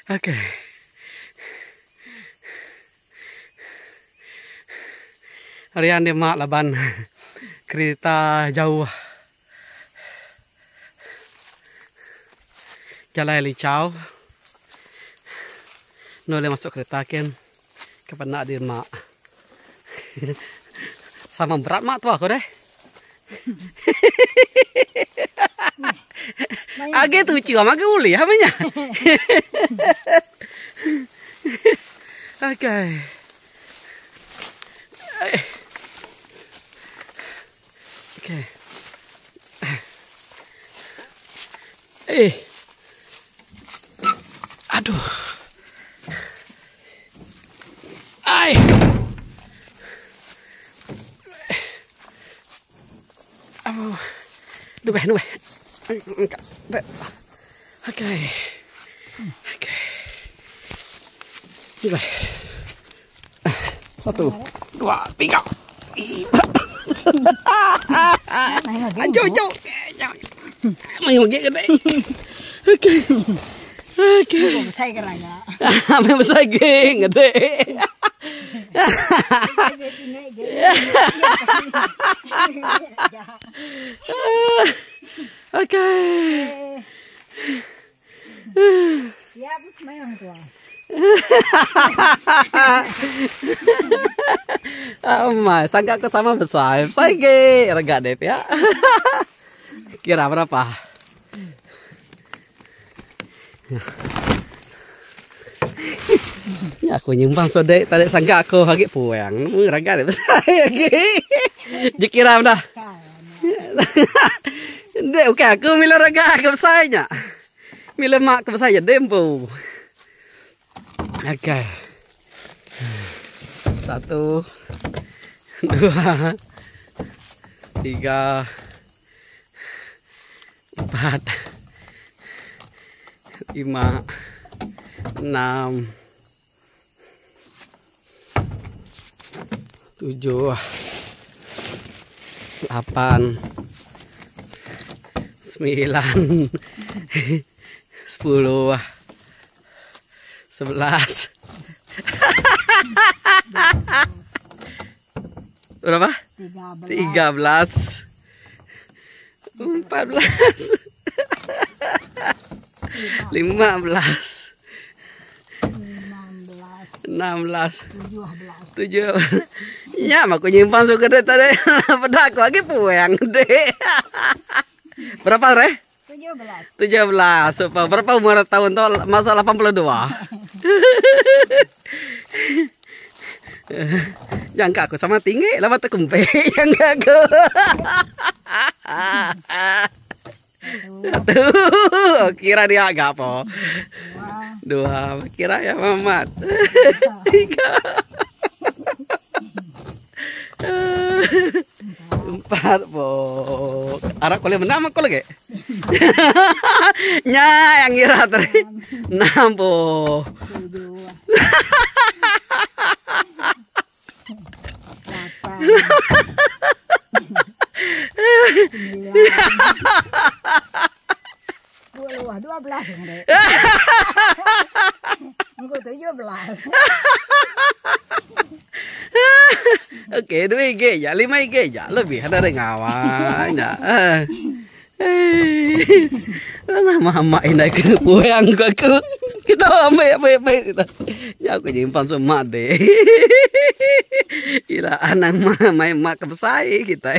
Oke. Harian dia mak laban kereta jauh. Jalan licau. Noleh masuk kereta kan. Kepenak dia mak. Sama berat mak tu aku deh. Age tu cium age uli hamanya. Oke. Oke. Aduh. Ai. Oh. Nubeh. Angkat. Oke. Nubeh. 1, 2, 3. Anjo. Main gede. Oke. Besar kerana. Main besar gede. Oke. Siap, main orang tua. Mas, sangka aku sama besar. Saya rega deh ya. Kira berapa? Ya aku nyimpang sodek tadi sangka aku lagi puang. Rega deh besar lagi. Dikira dah. Dek, oke aku milih rega ke besarnya. Milih mak ke besarnya dempo. Oke. 1, 2, 3, 4, 5, 6, 7, 8, 9, 10, 11. Berapa? 13. 14. 15. 16. 17. Ya, aku nyimpan suka deh tadi. Pada aku lagi puang deh. Berapa, Re? 17. Supaya berapa umur tahun tuh? Masa 82. Jangka aku sama tinggi lah mata kumpe. Jangka aku. Tuh, kira dia agak apa? 2. Kira ya Mamat. 3. 4 po. Arak kuliah menang aku lagi. Nya yang kira tadi 6 po. 12. Engkau 17. Oke, 2 IG ya, 5 IG ya, lebih ada ngawanya. Mama ini ke puang aku. Kita ambil kita. Ya aku nyimpan semua deh. Gila anak main mak kebesai kita.